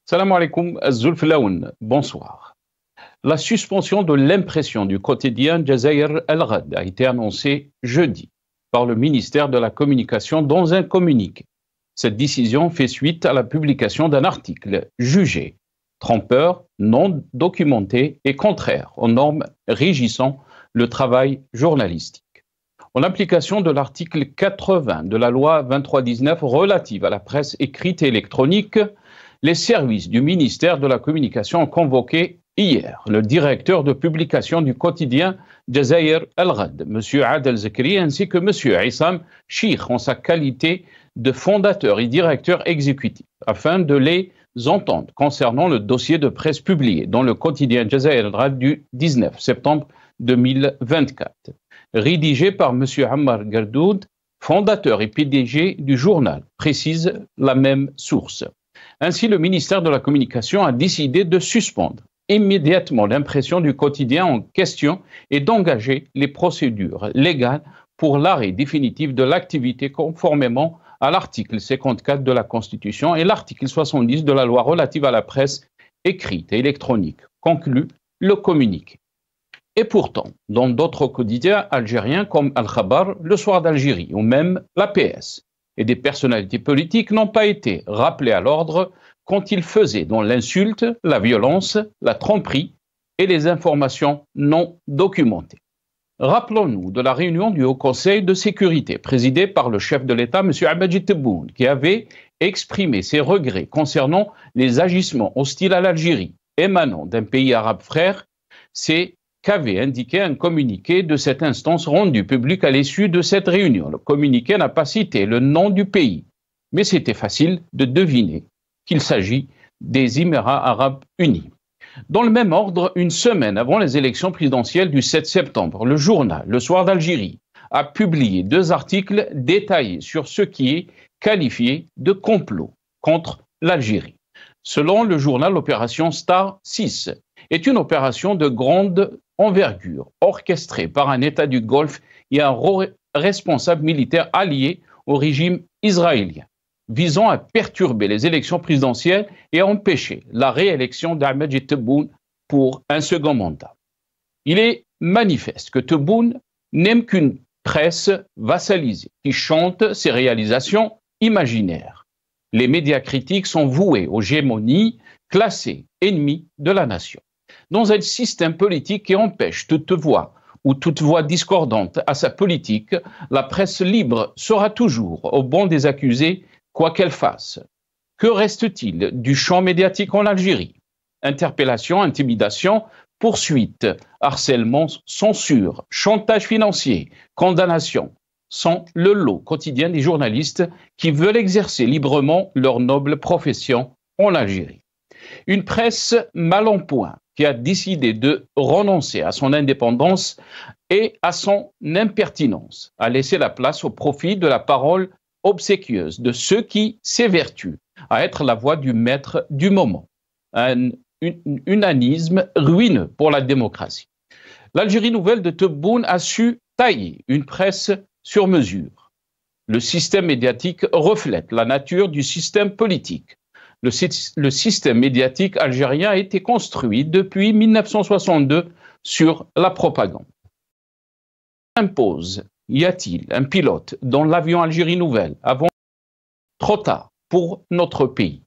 Salam alaikum, Zulf Laoun, bonsoir. La suspension de l'impression du quotidien Jazair El-Ghad a été annoncée jeudi par le ministère de la Communication dans un communiqué. Cette décision fait suite à la publication d'un article jugé trompeur, non documenté et contraire aux normes régissant le travail journalistique. En application de l'article 80 de la loi 2319 relative à la presse écrite et électronique, les services du ministère de la Communication ont convoqué hier le directeur de publication du quotidien Jazair El-Ghad, M. Adel Zekri, ainsi que M. Issam Chir, en sa qualité de fondateur et directeur exécutif, afin de les entendre concernant le dossier de presse publié dans le quotidien Jazair El-Ghad du 19 septembre 2024, rédigé par M. Ammar Gardoud, fondateur et PDG du journal, précise la même source. Ainsi, le ministère de la Communication a décidé de suspendre immédiatement l'impression du quotidien en question et d'engager les procédures légales pour l'arrêt définitif de l'activité conformément à l'article 54 de la Constitution et l'article 70 de la loi relative à la presse écrite et électronique, conclut le communiqué. Et pourtant, dans d'autres quotidiens algériens comme Al-Khabar, Le Soir d'Algérie ou même l'APS, et des personnalités politiques n'ont pas été rappelés à l'ordre quand ils faisaient dans l'insulte, la violence, la tromperie et les informations non documentées. Rappelons-nous de la réunion du Haut Conseil de sécurité présidée par le chef de l'État, M. Ahmed Tebboune, qui avait exprimé ses regrets concernant les agissements hostiles à l'Algérie émanant d'un pays arabe frère. C'est qu'avait indiqué un communiqué de cette instance rendu public à l'issue de cette réunion. Le communiqué n'a pas cité le nom du pays, mais c'était facile de deviner qu'il s'agit des Émirats arabes unis. Dans le même ordre, une semaine avant les élections présidentielles du 7 septembre, le journal Le Soir d'Algérie a publié 2 articles détaillés sur ce qui est qualifié de complot contre l'Algérie. Selon le journal, l'opération Star 6 est une opération de grande envergure, orchestrée par un État du Golfe et un responsable militaire allié au régime israélien, visant à perturber les élections présidentielles et à empêcher la réélection d'Ahmed Tebboune pour un second mandat. Il est manifeste que Tebboune n'aime qu'une presse vassalisée qui chante ses réalisations imaginaires. Les médias critiques sont voués aux gémonies, classés ennemis de la nation. Dans un système politique qui empêche toute voix ou toute voix discordante à sa politique, la presse libre sera toujours au banc des accusés, quoi qu'elle fasse. Que reste-t-il du champ médiatique en Algérie? Interpellation, intimidation, poursuite, harcèlement, censure, chantage financier, condamnation sont le lot quotidien des journalistes qui veulent exercer librement leur noble profession en Algérie. Une presse mal en point qui a décidé de renoncer à son indépendance et à son impertinence, a laissé la place au profit de la parole obséquieuse de ceux qui s'évertuent à être la voix du maître du moment. Un unanisme ruineux pour la démocratie. L'Algérie nouvelle de Tebboune a su tailler une presse sur mesure. Le système médiatique reflète la nature du système politique. Le système médiatique algérien a été construit depuis 1962 sur la propagande. Y a-t-il un pilote dans l'avion Algérie Nouvelle avant trop tard pour notre pays?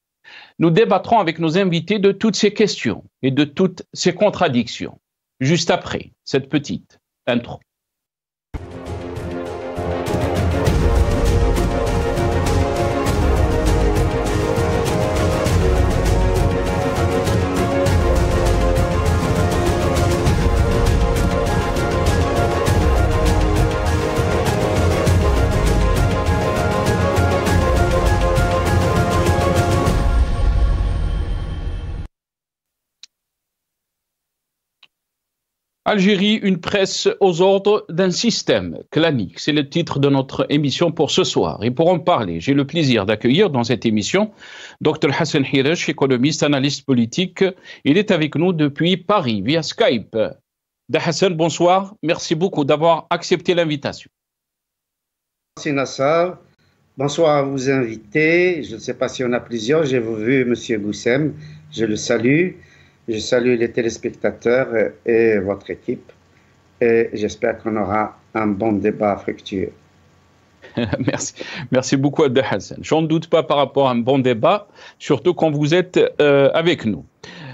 Nous débattrons avec nos invités de toutes ces questions et de toutes ces contradictions, juste après cette petite intro. Algérie, une presse aux ordres d'un système clanique. C'est le titre de notre émission pour ce soir. Et pour en parler, j'ai le plaisir d'accueillir dans cette émission Dr Hassan Hiresh, économiste, analyste politique. Il est avec nous depuis Paris via Skype. Hassan, bonsoir. Merci beaucoup d'avoir accepté l'invitation. Merci Nassar. Bonsoir à vos invités. Je ne sais pas si on a plusieurs. J'ai vu M. Goussem. Je le salue. Je salue les téléspectateurs et votre équipe. Et j'espère qu'on aura un bon débat fructueux. Merci. Merci beaucoup, Abdel Hassan. Je n'en doute pas par rapport à un bon débat, surtout quand vous êtes avec nous.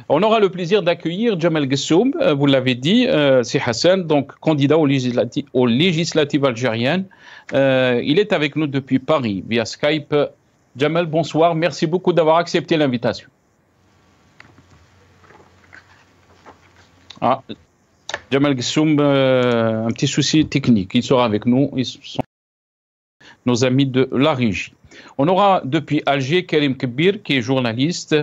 On aura le plaisir d'accueillir Djemal Gessoum, vous l'avez dit, c'est Hassan, donc candidat aux législatives algériennes. Il est avec nous depuis Paris, via Skype. Djemal, bonsoir. Merci beaucoup d'avoir accepté l'invitation. Ah, Djemal Gessoum, un petit souci technique. Il sera avec nous. Ils sont nos amis de la régie. On aura depuis Alger Karim Kbir, qui est journaliste,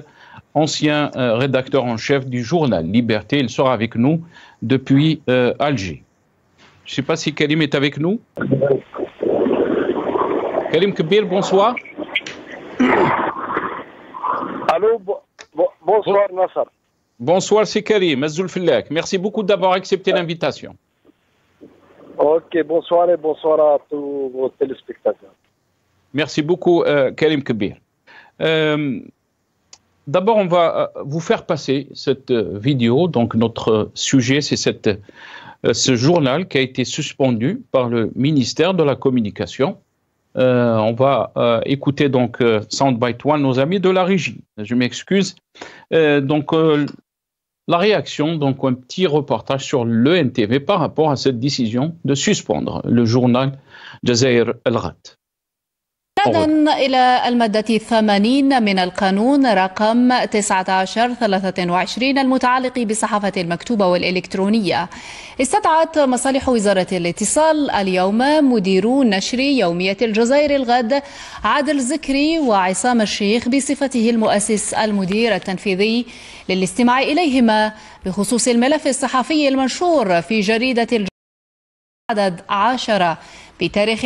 ancien rédacteur en chef du journal Liberté. Il sera avec nous depuis Alger. Je ne sais pas si Karim est avec nous. Karim Kbir, bonsoir. Allô, bonsoir Nassar. Bonsoir, c'est Karim, Azzoul Fillak. Merci beaucoup d'avoir accepté l'invitation. Ok, bonsoir et bonsoir à tous vos téléspectateurs. Merci beaucoup, Karim Kbir. D'abord, on va vous faire passer cette vidéo. Donc, notre sujet, c'est ce journal qui a été suspendu par le ministère de la Communication. On va écouter donc Soundbite One, nos amis de la régie. Je m'excuse. La réaction, donc un petit reportage sur le NTV par rapport à cette décision de suspendre le journal Jazair El-Ghad. استنادا إلى المادة 80 من القانون رقم 19/23 المتعلق بالصحافة المكتوبة والإلكترونية، استدعت مصالح وزارة الاتصال اليوم مديرو نشر يومية الجزائر الغد عادل زكري وعصام الشيخ بصفته المؤسس المدير التنفيذي للاستماع إليهما بخصوص الملف الصحفي المنشور في جريدة عدد 10 بتاريخ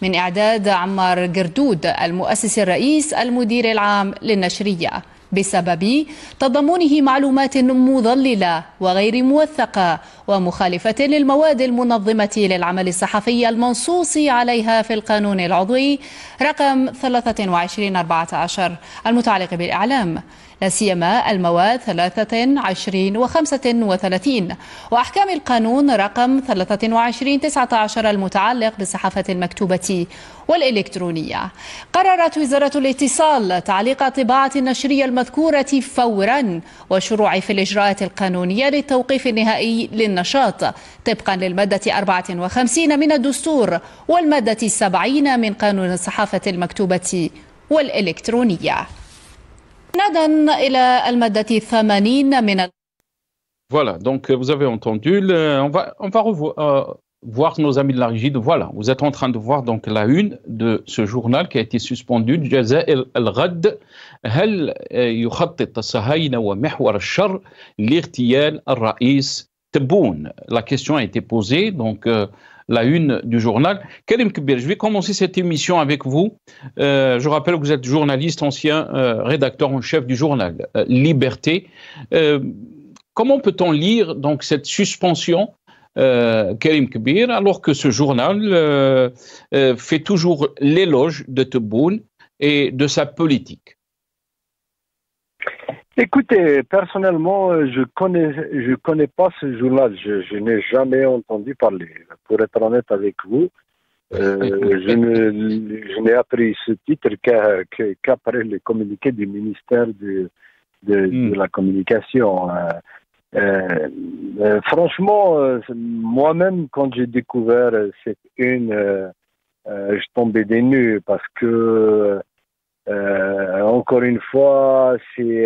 من إعداد عمار قردود المؤسس الرئيس المدير العام للنشرية بسبب تضمنه معلومات مضللة وغير موثقة ومخالفة للمواد المنظمة للعمل الصحفي المنصوص عليها في القانون العضوي رقم 23/14 المتعلق بالإعلام، لا سيما المواد 23 و 35 وأحكام القانون رقم 23/19 المتعلق بالصحافة المكتوبة والإلكترونية. قررت وزارة الاتصال تعليق طباعة النشرية المذكورة فورا والشروع في الإجراءات القانونية للتوقيف النهائي للنشاط طبقا للمادة 54 من الدستور والمادة 70 من قانون الصحافة المكتوبة والإلكترونية. استنادا إلى المادة 80 من Voilà, donc vous avez entendu, on va voir nos amis de la régie. Voilà, vous êtes en train de voir donc la une de ce journal qui a été suspendu, جزائر الغد هل يخطط الصهاينة ومحور الشر لاغتيال الرئيس تبون. La question a été posée, donc la une du journal. Karim Kbir, je vais commencer cette émission avec vous. Je rappelle que vous êtes journaliste, ancien rédacteur en chef du journal Liberté. Comment peut-on lire donc cette suspension, Karim Kbir, alors que ce journal fait toujours l'éloge de Tebboune et de sa politique? Écoutez, personnellement, je connais pas ce journal. Je n'ai jamais entendu parler. Pour être honnête avec vous, je n'ai appris ce titre qu'après les communiqués du ministère de la Communication. Franchement, moi-même, quand j'ai découvert cette une, je tombais des nues parce que encore une fois, c'est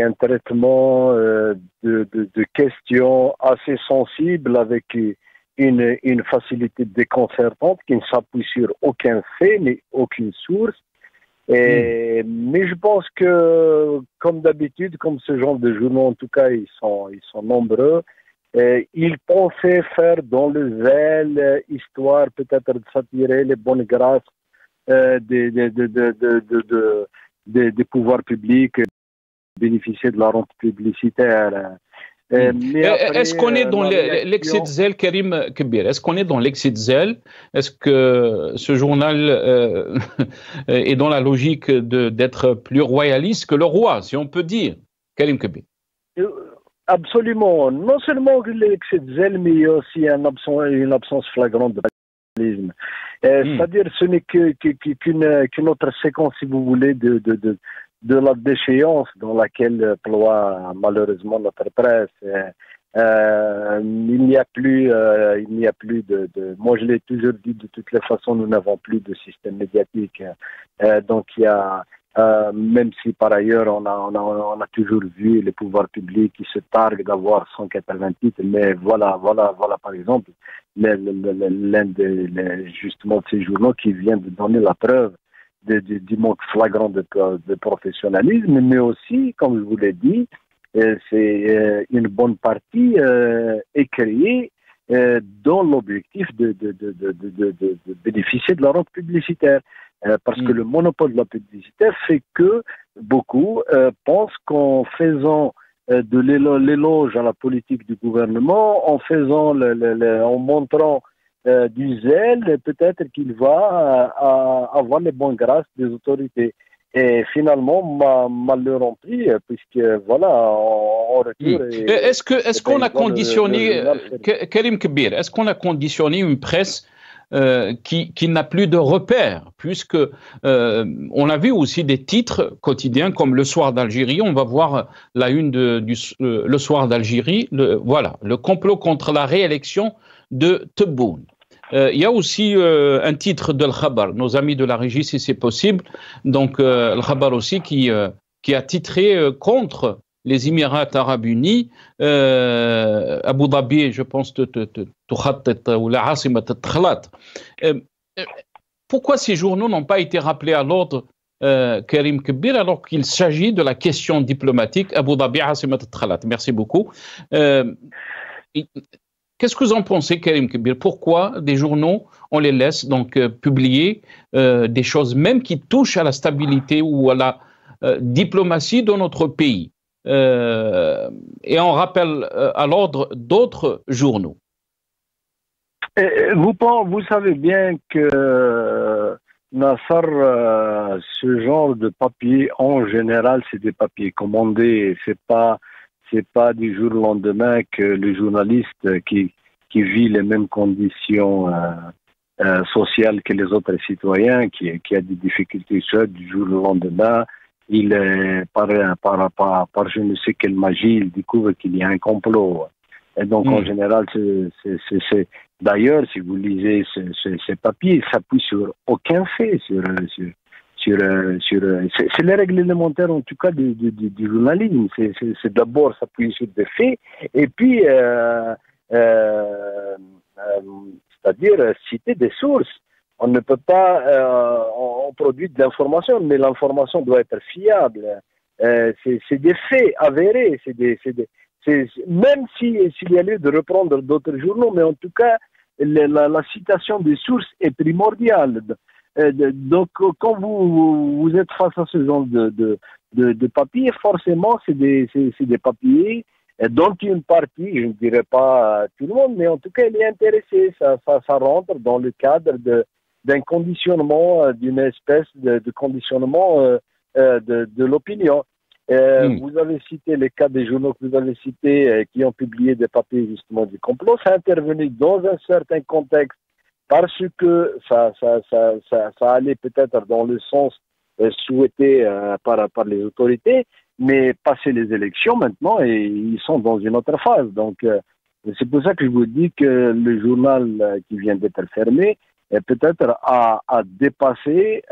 un traitement de questions assez sensibles avec une facilité déconcertante qui ne s'appuie sur aucun fait ni aucune source. Mais je pense que, comme d'habitude, comme ce genre de journaux, en tout cas, ils sont nombreux. Ils pensaient faire dans le zèle, histoire peut-être de s'attirer les bonnes grâces des pouvoirs publics, bénéficier de la rente publicitaire. Est-ce qu'on est dans l'excès de zèle, Karim Kebir? Est-ce qu'on est dans l'excès de zèle? Est-ce que ce journal est dans la logique d'être plus royaliste que le roi, si on peut dire, Karim Kebir? Absolument. Non seulement l'excès de zèle, mais il y a aussi une absence flagrante de réalisme. C'est-à-dire ce n'est qu'une autre séquence, si vous voulez, de la déchéance dans laquelle ploie malheureusement notre presse. Il n'y a plus moi je l'ai toujours dit, de toutes les façons, nous n'avons plus de système médiatique. Donc il y a, même si par ailleurs on a toujours vu les pouvoirs publics qui se targuent d'avoir 180 titres, mais voilà par exemple l'un justement de ces journaux qui vient de donner la preuve du manque flagrant de professionnalisme, mais aussi, comme je vous l'ai dit, c'est une bonne partie est créée dans l'objectif de bénéficier de la rente publicitaire. Parce que le monopole de la publicité fait que beaucoup pensent qu'en faisant de l'éloge à la politique du gouvernement, en montrant du zèle, peut-être qu'il va avoir les bonnes grâces des autorités. Et finalement, mal leur ont pris, puisque voilà, en retour... Est-ce qu'on a conditionné, Karim Kebir, est-ce qu'on a conditionné une presse qui n'a plus de repères, puisque on a vu aussi des titres quotidiens comme Le Soir d'Algérie. On va voir la une Le Soir d'Algérie, le complot contre la réélection de Tebboune. Il y a aussi un titre de Al-Khabar, nos amis de la régie, si c'est possible. Donc, Al-Khabar aussi qui a titré contre les Émirats Arabes Unis, Abu Dhabi, je pense, ou la Asimat Takhlat. Pourquoi ces journaux n'ont pas été rappelés à l'ordre, Karim Kebir, alors qu'il s'agit de la question diplomatique Abu Dhabi, Asimat Takhlat? Merci beaucoup. Qu'est-ce que vous en pensez, Karim Kebir? Pourquoi des journaux, on les laisse donc publier des choses même qui touchent à la stabilité ou à la diplomatie de notre pays, et on rappelle à l'ordre d'autres journaux? Vous savez bien que Nassar, ce genre de papier, en général, c'est des papiers commandés. C'est pas du jour au lendemain que le journaliste qui vit les mêmes conditions sociales que les autres citoyens, qui a des difficultés du jour au lendemain, il par je ne sais quelle magie, il découvre qu'il y a un complot. Et donc en général, d'ailleurs, si vous lisez ces papiers, ça s'appuie sur aucun fait, c'est les règles élémentaires en tout cas du journalisme. C'est d'abord s'appuyer sur des faits et puis c'est-à-dire citer des sources. On ne peut pas on produit de l'information, mais l'information doit être fiable. C'est des faits avérés, même s'il y a lieu de reprendre d'autres journaux, mais en tout cas la citation des sources est primordiale. Donc, quand vous êtes face à ce genre de papiers, forcément, c'est des papiers dont une partie, je ne dirais pas tout le monde, mais en tout cas, elle est intéressée. Ça rentre dans le cadre d'un conditionnement, d'une espèce de conditionnement de l'opinion. Vous avez cité les cas des journaux que vous avez cités qui ont publié des papiers justement du complot. Ça a intervenu dans un certain contexte, parce que ça allait peut-être dans le sens souhaité par les autorités, mais passé les élections maintenant, et ils sont dans une autre phase. Donc, c'est pour ça que je vous dis que le journal qui vient d'être fermé peut-être a dépassé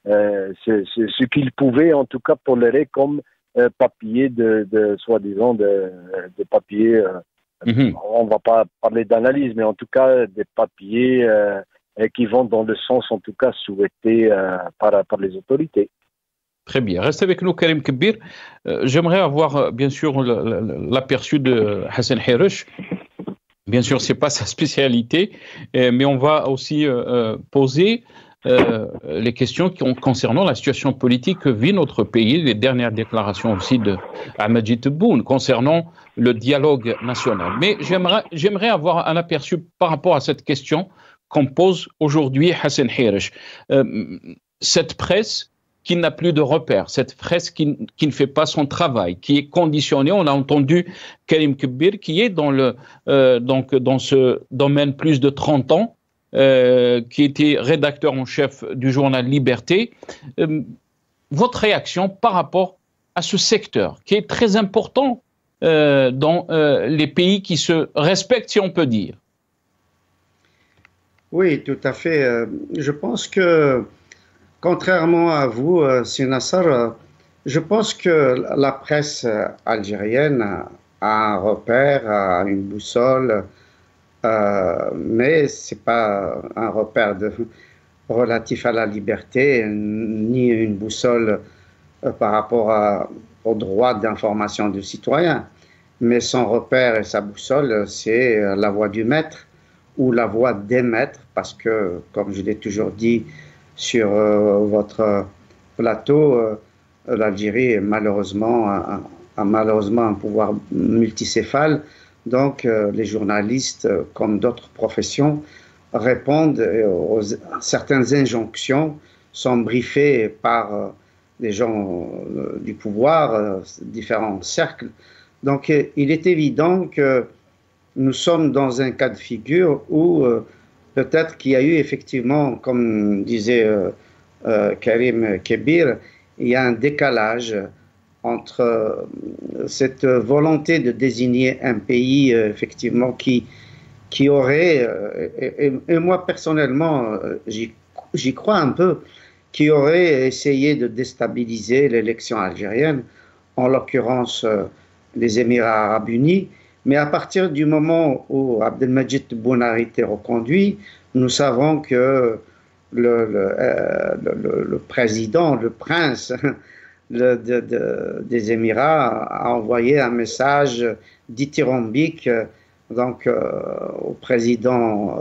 ce qu'il pouvait en tout cas tolérer comme papier soi-disant de papier. On ne va pas parler d'analyse, mais en tout cas des papiers qui vont dans le sens en tout cas souhaité par les autorités. Très bien. Restez avec nous, Karim Kebir. J'aimerais avoir bien sûr l'aperçu de Hassan Hirouche. Bien sûr, ce n'est pas sa spécialité, mais on va aussi poser les questions concernant la situation politique que vit notre pays, les dernières déclarations aussi de Majid Tebboune concernant le dialogue national. Mais j'aimerais avoir un aperçu par rapport à cette question qu'on pose aujourd'hui Hassan Hirish. Cette presse qui n'a plus de repères, cette presse qui ne fait pas son travail, qui est conditionnée. On a entendu Karim Kebir qui est dans ce domaine plus de 30 ans, qui était rédacteur en chef du journal Liberté. Votre réaction par rapport à ce secteur qui est très important dans les pays qui se respectent, si on peut dire? Oui, tout à fait. Je pense que contrairement à vous, Sir Nassar, je pense que la presse algérienne a un repère, a une boussole, mais ce n'est pas un repère relatif à la liberté, ni une boussole par rapport au droit d'information du citoyen. Mais son repère et sa boussole, c'est la voix du maître ou la voix des maîtres, parce que, comme je l'ai toujours dit, sur votre plateau, l'Algérie malheureusement a malheureusement un pouvoir multicéphale. Donc les journalistes, comme d'autres professions, répondent à certaines injonctions, sont briefés par les gens du pouvoir, différents cercles. Donc il est évident que nous sommes dans un cas de figure où peut-être qu'il y a eu effectivement, comme disait Karim Kebir, il y a un décalage entre cette volonté de désigner un pays effectivement qui aurait, et moi personnellement j'y crois un peu, qui aurait essayé de déstabiliser l'élection algérienne, en l'occurrence les Émirats arabes unis. Mais à partir du moment où Abdelmadjid Tebboune a été reconduit, nous savons que le président, le prince des Émirats a envoyé un message dithyrambique donc, au président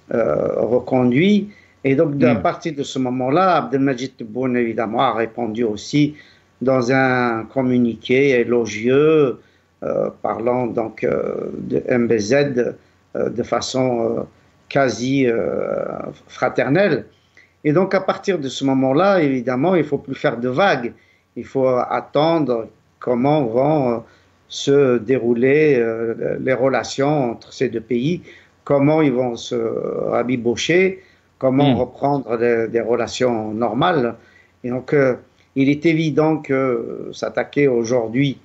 reconduit. Et donc, à partir de ce moment-là, Abdelmadjid Tebboune, évidemment, a répondu aussi dans un communiqué élogieux, parlant donc de MBZ de façon quasi fraternelle. Et donc à partir de ce moment-là, évidemment, il ne faut plus faire de vagues. Il faut attendre comment vont se dérouler les relations entre ces deux pays, comment ils vont se rabibocher, comment reprendre des relations normales. Et donc il est évident que s'attaquer aujourd'hui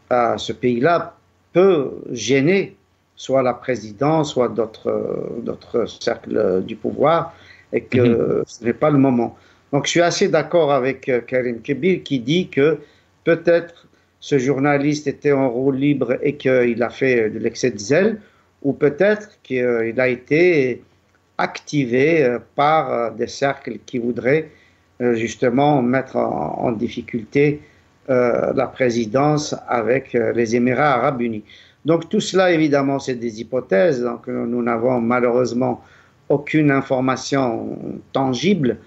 à ce pays-là peut gêner soit la présidence, soit d'autres cercles du pouvoir, et que ce n'est pas le moment. Donc je suis assez d'accord avec Karim Kebir qui dit que peut-être ce journaliste était en roue libre et qu'il a fait de l'excès de zèle, ou peut-être qu'il a été activé par des cercles qui voudraient justement mettre en difficulté la présidence avec les Émirats arabes unis. Donc tout cela, évidemment, c'est des hypothèses. Donc nous n'avons malheureusement aucune information tangible.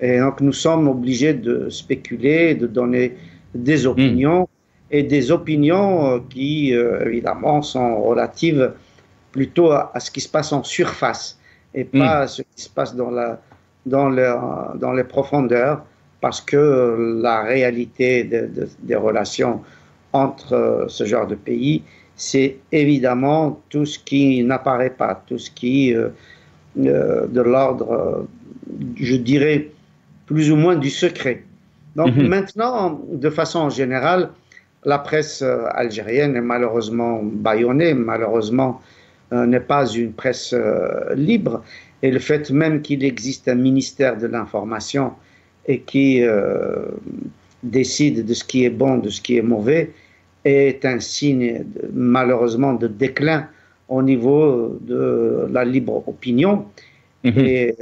Et donc nous sommes obligés de spéculer, de donner des opinions, et des opinions qui, évidemment, sont relatives plutôt à ce qui se passe en surface et pas à ce qui se passe dans les profondeurs, parce que la réalité des relations entre ce genre de pays, c'est évidemment tout ce qui n'apparaît pas, tout ce qui de l'ordre, je dirais, plus ou moins du secret. Donc maintenant, de façon générale, la presse algérienne est malheureusement bâillonnée, malheureusement n'est pas une presse libre, et le fait même qu'il existe un ministère de l'information et qui décide de ce qui est bon, de ce qui est mauvais, est un signe malheureusement de déclin au niveau de la libre opinion. Et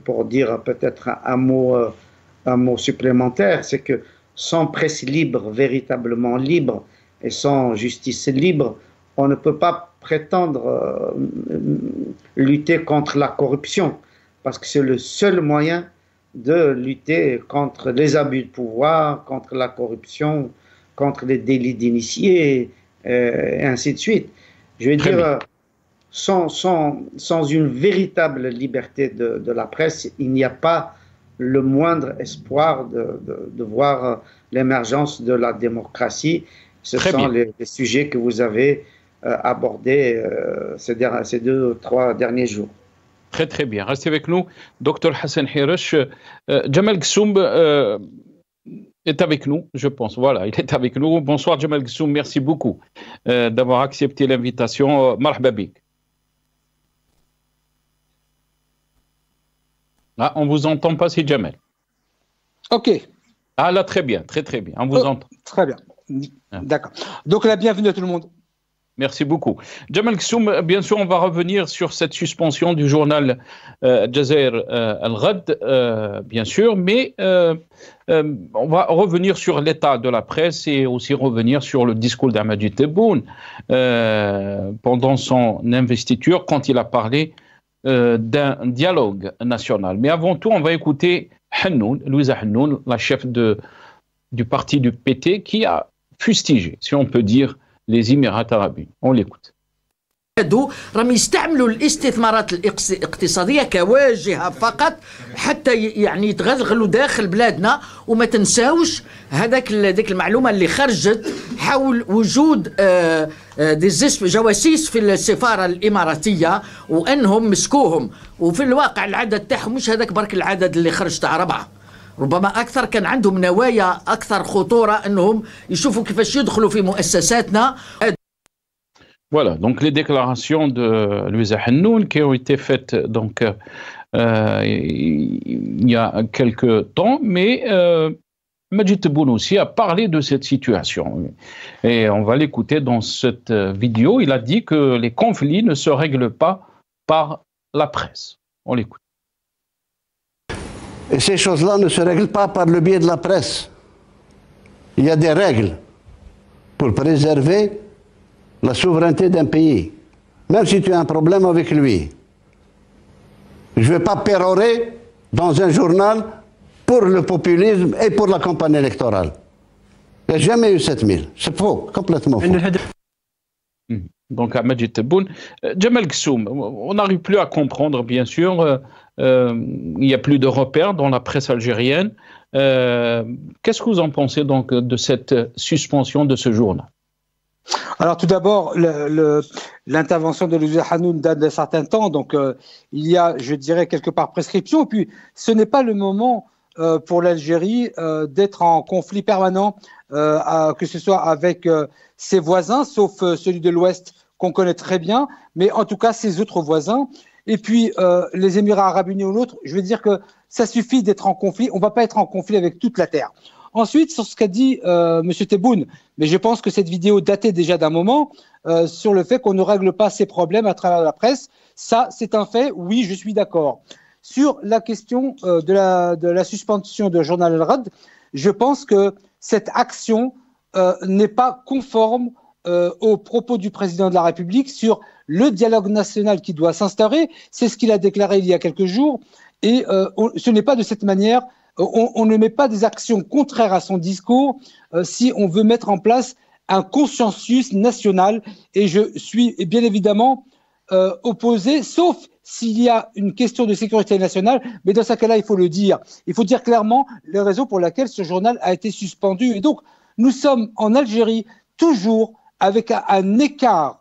pour dire peut-être un mot supplémentaire, c'est que sans presse libre, véritablement libre, et sans justice libre, on ne peut pas prétendre lutter contre la corruption. parce que c'est le seul moyen de lutter contre les abus de pouvoir, contre la corruption, contre les délits d'initiés, et ainsi de suite. Je veux dire, sans une véritable liberté de la presse, il n'y a pas le moindre espoir de voir l'émergence de la démocratie. Ce sont les sujets que vous avez abordés ces 2 ou 3 derniers jours. Très très bien. Restez avec nous. Dr Hassan Hiresh. Jamal Gsoum est avec nous, je pense. Voilà, il est avec nous. Bonsoir Jamal Gsoum, merci beaucoup d'avoir accepté l'invitation. Marhaba bik. Ah, on ne vous entend pas, c'est Jamal. Ok. Ah là, très bien, très très bien. On vous entend. Très bien. D'accord. Donc la bienvenue à tout le monde. Merci beaucoup. Jamal Gsoum, bien sûr, on va revenir sur cette suspension du journal Jazair Al-Ghad, bien sûr, mais on va revenir sur l'état de la presse et aussi revenir sur le discours d'Amajid Tebboune pendant son investiture, quand il a parlé d'un dialogue national. Mais avant tout, on va écouter Hannoun, Louisa Hannoun, la chef du parti du PT, qui a fustigé, si on peut dire, les Émirats arabes unis. On l'écoute. راهم يستعملوا الاستثمارات الاقتصاديه كواجهه فقط حتى يعني يتغلغلوا داخل بلادنا وما تنساوش ديك المعلومه اللي خرجت حول وجود جواسيس في السفاره الاماراتيه وانهم مسكوهم وفي الواقع العدد تاعهم مش هذاك برك العدد اللي خرج تاع 4 ربما اكثر كان عندهم نوايا اكثر خطوره انهم يشوفوا كيفاش يدخلوا في مؤسساتنا. Voilà, donc les déclarations de Louisa Hannoun qui ont été faites donc, il y a quelques temps, mais Majid Tebboune aussi a parlé de cette situation. Et on va l'écouter dans cette vidéo. Il a dit que les conflits ne se règlent pas par la presse. On l'écoute. Et ces choses-là ne se règlent pas par le biais de la presse. Il y a des règles pour préserver la souveraineté d'un pays, même si tu as un problème avec lui. Je ne vais pas pérorer dans un journal pour le populisme et pour la campagne électorale. Il n'y a jamais eu 7000. C'est faux, complètement faux. Donc, à Majid Tebboune. Jamal Gsoum, on n'arrive plus à comprendre, bien sûr. Il n'y a plus de repères dans la presse algérienne. Qu'est-ce que vous en pensez donc de cette suspension de ce journal? Alors tout d'abord, l'intervention de Louisa Hannoun date d'un certain temps, donc il y a, je dirais, quelque part prescription. Et puis, ce n'est pas le moment pour l'Algérie d'être en conflit permanent, que ce soit avec ses voisins, sauf celui de l'Ouest qu'on connaît très bien, mais en tout cas ses autres voisins. Et puis, les Émirats arabes unis ou l'autre, je veux dire que ça suffit d'être en conflit. On ne va pas être en conflit avec toute la Terre. Ensuite, sur ce qu'a dit M. Tebboune, mais je pense que cette vidéo datait déjà d'un moment, sur le fait qu'on ne règle pas ces problèmes à travers la presse. Ça, c'est un fait, oui, je suis d'accord. Sur la question de la suspension de Journal Al-Ghad, je pense que cette action n'est pas conforme aux propos du président de la République sur le dialogue national qui doit s'instaurer. C'est ce qu'il a déclaré il y a quelques jours. Et ce n'est pas de cette manière. On ne met pas des actions contraires à son discours si on veut mettre en place un consensus national. Et je suis bien évidemment opposé, sauf s'il y a une question de sécurité nationale. Mais dans ce cas-là, il faut le dire. Il faut dire clairement les raisons pour lesquelles ce journal a été suspendu. Et donc, nous sommes en Algérie toujours avec un écart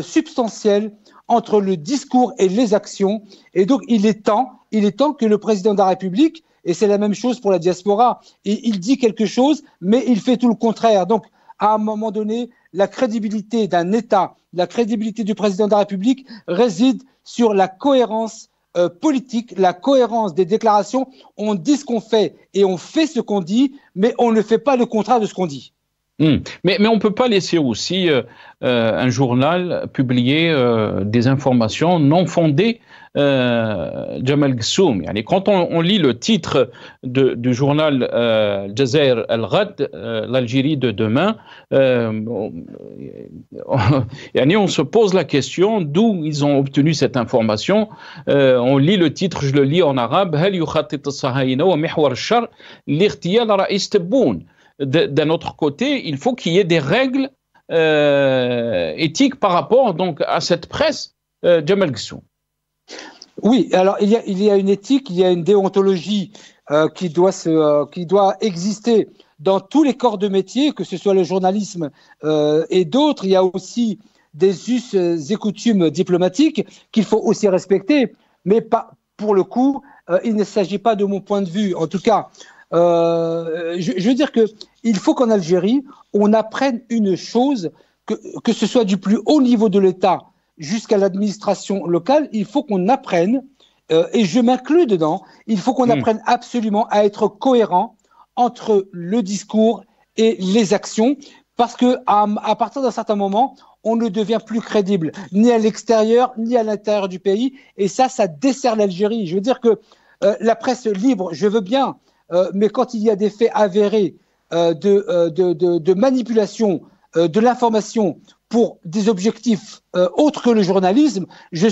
substantiel entre le discours et les actions. Et donc, il est temps que le président de la République, et c'est la même chose pour la diaspora, et il dit quelque chose, mais il fait tout le contraire. Donc, à un moment donné, la crédibilité d'un État, la crédibilité du président de la République réside sur la cohérence politique, la cohérence des déclarations. On dit ce qu'on fait et on fait ce qu'on dit, mais on ne fait pas le contraire de ce qu'on dit. Mais on ne peut pas laisser aussi un journal publier des informations non fondées, Jamal Ghassoum. Quand on lit le titre du journal Jazair Al-Ghad, l'Algérie de demain, on se pose la question d'où ils ont obtenu cette information. On lit le titre, je le lis en arabe, هل يخطط الصهاينة ومحور الشر لاغتيال رئيس تبون. D'un autre côté, il faut qu'il y ait des règles éthiques par rapport donc à cette presse, Jamal Ghassoum. Oui, alors il y a une éthique, il y a une déontologie qui doit exister dans tous les corps de métier, que ce soit le journalisme et d'autres. Il y a aussi des us et coutumes diplomatiques qu'il faut aussi respecter, mais pas, pour le coup, il ne s'agit pas de mon point de vue, en tout cas. Je veux dire qu'il faut qu'en Algérie, on apprenne une chose, que ce soit du plus haut niveau de l'État jusqu'à l'administration locale, il faut qu'on apprenne, et je m'inclus dedans, il faut qu'on apprenne absolument à être cohérent entre le discours et les actions, parce que à partir d'un certain moment, on ne devient plus crédible, ni à l'extérieur, ni à l'intérieur du pays, et ça dessert l'Algérie. Je veux dire que la presse libre, je veux bien, mais quand il y a des faits avérés de manipulation de l'information pour des objectifs autres que le journalisme, je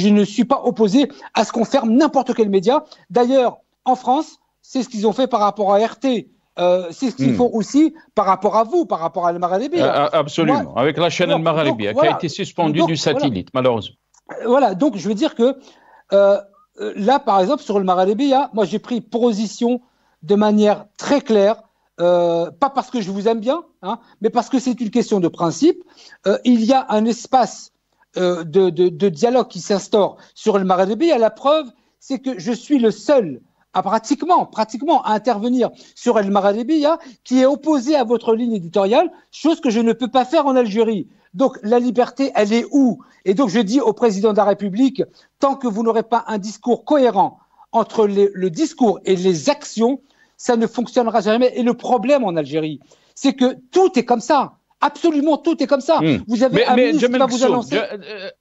ne suis pas opposé à ce qu'on ferme n'importe quel média. D'ailleurs, en France, c'est ce qu'ils ont fait par rapport à RT. C'est ce qu'ils font aussi par rapport à vous, par rapport à Al Magharibi. Absolument, avec la chaîne Al Magharibi qui a été suspendue du satellite, malheureusement. Voilà, donc je veux dire que là, par exemple, sur Al Magharibi, moi j'ai pris position de manière très claire, pas parce que je vous aime bien, mais parce que c'est une question de principe. Il y a un espace de dialogue qui s'instaure sur Al Magharibi. La preuve, c'est que je suis le seul à pratiquement à intervenir sur Al Magharibi qui est opposé à votre ligne éditoriale, chose que je ne peux pas faire en Algérie. Donc la liberté, elle est où? Et donc je dis au président de la République, tant que vous n'aurez pas un discours cohérent entre le discours et les actions, ça ne fonctionnera jamais. Et le problème en Algérie, c'est que tout est comme ça. Absolument tout est comme ça. Vous avez un ministre qui va vous annoncer...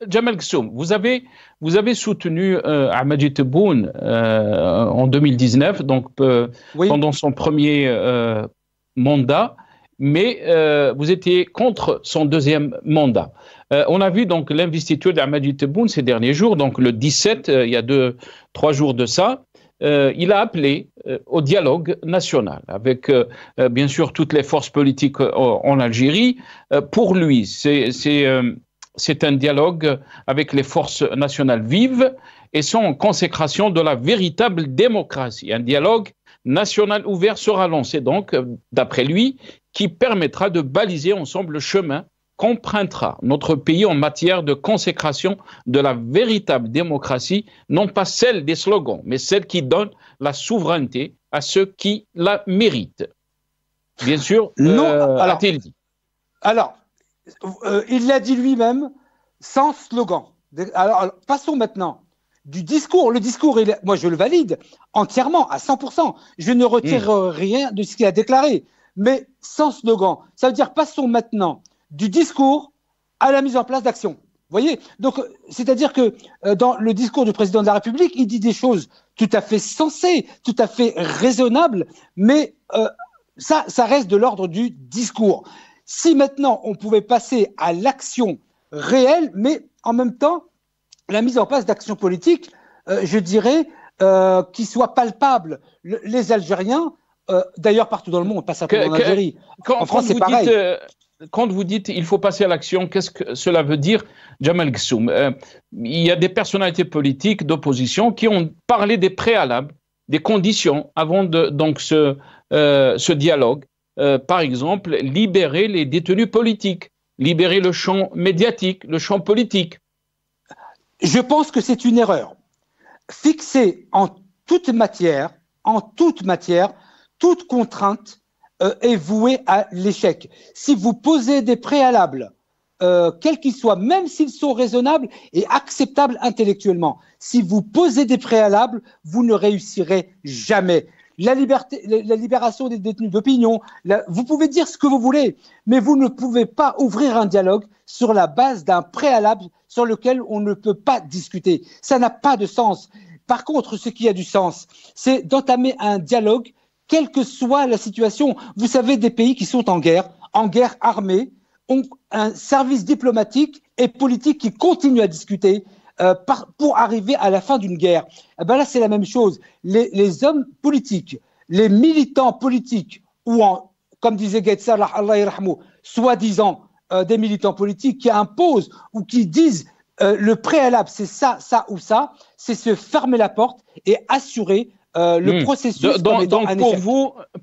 Jamal Ghassoum, vous avez soutenu Ahmadie Tebboune en 2019, donc pendant son premier mandat, mais vous étiez contre son deuxième mandat. On a vu donc l'investiture d'Ahmadie Tebboune ces derniers jours, donc le 17, il y a 3 jours de ça. Il a appelé au dialogue national avec bien sûr toutes les forces politiques en Algérie. Pour lui, c'est un dialogue avec les forces nationales vives et sans consécration de la véritable démocratie. Un dialogue national ouvert sera lancé donc, d'après lui, qui permettra de baliser ensemble le chemin qu'empruntera notre pays en matière de consécration de la véritable démocratie, non pas celle des slogans, mais celle qui donne la souveraineté à ceux qui la méritent. Bien sûr, a-t-il dit. Alors, il l'a dit lui-même, sans slogan. Alors, passons maintenant du discours. Le discours, moi je le valide entièrement, à 100%. Je ne retire rien de ce qu'il a déclaré, mais sans slogan. Ça veut dire, passons maintenant du discours à la mise en place d'actions. Vous voyez? Donc, c'est-à-dire que dans le discours du président de la République, il dit des choses tout à fait sensées, tout à fait raisonnables, mais ça reste de l'ordre du discours. Si maintenant on pouvait passer à l'action réelle, mais en même temps, la mise en place d'actions politiques, je dirais, qui soient palpables. Les Algériens, d'ailleurs partout dans le monde, pas simplement en Algérie, en France c'est pareil. Quand vous dites il faut passer à l'action, qu'est-ce que cela veut dire, Jamal Ghassoum? Il y a des personnalités politiques d'opposition qui ont parlé des préalables, des conditions avant donc ce dialogue. Par exemple, libérer les détenus politiques, libérer le champ médiatique, le champ politique. Je pense que c'est une erreur. Fixer en toute matière, toute contrainte est vouée à l'échec. Si vous posez des préalables, quels qu'ils soient, même s'ils sont raisonnables et acceptables intellectuellement, si vous posez des préalables, vous ne réussirez jamais. la libération des détenus d'opinion. Vous pouvez dire ce que vous voulez, mais vous ne pouvez pas ouvrir un dialogue sur la base d'un préalable sur lequel on ne peut pas discuter. Ça n'a pas de sens. Par contre, ce qui a du sens, c'est d'entamer un dialogue, quelle que soit la situation. Vous savez, des pays qui sont en guerre armée, ont un service diplomatique et politique qui continue à discuter pour arriver à la fin d'une guerre. Eh ben là, c'est la même chose. Les hommes politiques, les militants politiques, ou comme disait Guetzel, Allah yarhamou, soi-disant des militants politiques qui imposent ou qui disent le préalable, c'est ça, ça ou ça, c'est se fermer la porte et assurer le processus. Donc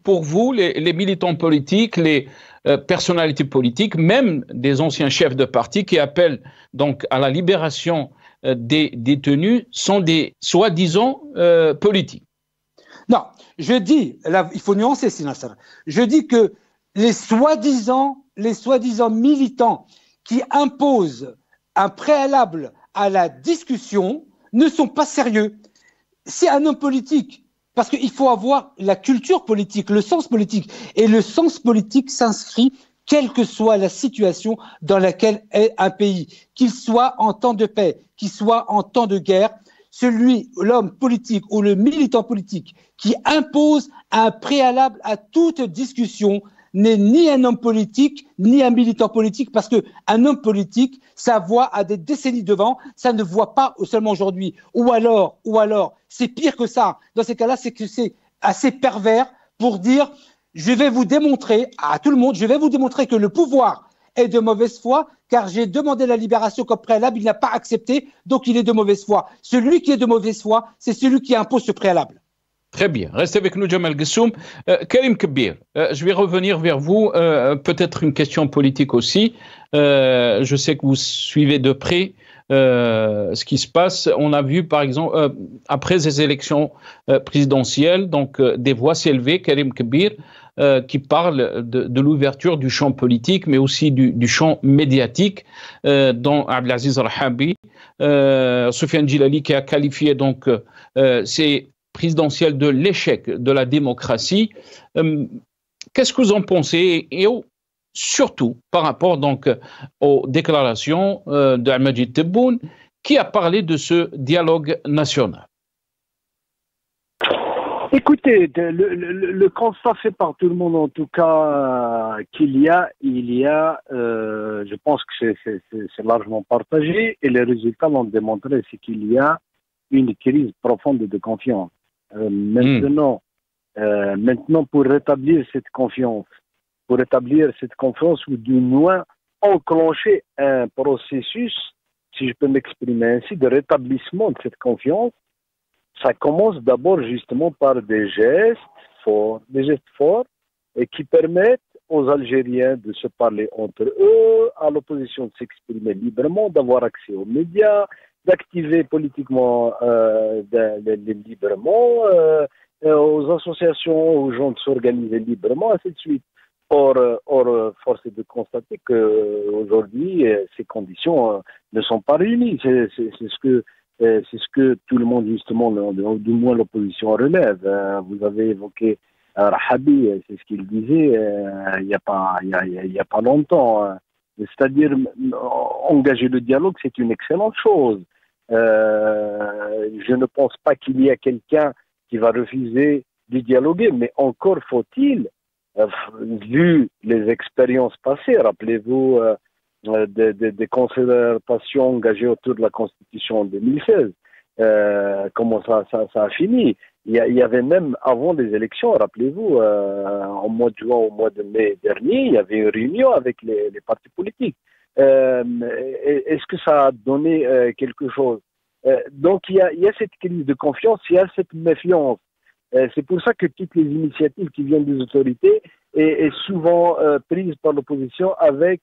pour vous, les militants politiques, les personnalités politiques, même des anciens chefs de parti qui appellent donc à la libération des détenus, sont des soi-disant politiques. Non, je dis, là, il faut nuancer, Sinassar. Je dis que les soi-disant militants qui imposent un préalable à la discussion ne sont pas sérieux. C'est un homme politique, parce qu'il faut avoir la culture politique, le sens politique. Et le sens politique s'inscrit quelle que soit la situation dans laquelle est un pays, qu'il soit en temps de paix, qu'il soit en temps de guerre. L'homme politique ou le militant politique qui impose un préalable à toute discussion n'est ni un homme politique, ni un militant politique, parce qu'un homme politique, sa voix a des décennies devant, ça ne voit pas seulement aujourd'hui. Ou alors, c'est pire que ça. Dans ces cas-là, c'est que c'est assez pervers pour dire, je vais vous démontrer à tout le monde, je vais vous démontrer que le pouvoir est de mauvaise foi, car j'ai demandé la libération comme préalable, il n'a pas accepté, donc il est de mauvaise foi. Celui qui est de mauvaise foi, c'est celui qui impose ce préalable. Très bien. Restez avec nous, Jamal Gessoum. Karim Kebir, je vais revenir vers vous. Peut-être une question politique aussi. Je sais que vous suivez de près ce qui se passe. On a vu, par exemple, après ces élections présidentielles, donc des voix s'élever, Karim Kebir, qui parle de l'ouverture du champ politique, mais aussi du champ médiatique, dont Abdelaziz Rahabi, Soufiane Djilali, qui a qualifié donc ces présidentielle de l'échec de la démocratie. Qu'est-ce que vous en pensez et surtout par rapport donc aux déclarations d'Al-Majid Tebboune qui a parlé de ce dialogue national? Écoutez, le constat fait par tout le monde en tout cas qu'il y a, je pense que c'est largement partagé et les résultats l'ont démontré, c'est qu'il y a une crise profonde de confiance. Maintenant, pour rétablir cette confiance, ou du moins enclencher un processus, si je peux m'exprimer ainsi, de rétablissement de cette confiance, ça commence d'abord justement par des gestes forts et qui permettent aux Algériens de se parler entre eux, à l'opposition de s'exprimer librement, d'avoir accès aux médias, d'activer politiquement librement, aux associations, aux gens de s'organiser librement, ainsi de suite. Or, force est de constater qu'aujourd'hui, ces conditions ne sont pas réunies. C'est ce que tout le monde, justement, du moins l'opposition relève. Vous avez évoqué Rahabi, c'est ce qu'il disait il n'y a pas longtemps. C'est-à-dire, engager le dialogue, c'est une excellente chose. Je ne pense pas qu'il y ait quelqu'un qui va refuser de dialoguer, mais encore faut-il, vu les expériences passées, rappelez-vous des concertations engagées autour de la Constitution en 2016, comment ça a fini. Il y avait même avant les élections, rappelez-vous, en mois de juin, au mois de mai dernier, il y avait une réunion avec les partis politiques. Est-ce que ça a donné quelque chose? Donc il y a cette crise de confiance, il y a cette méfiance. C'est pour ça que toutes les initiatives qui viennent des autorités est souvent prise par l'opposition avec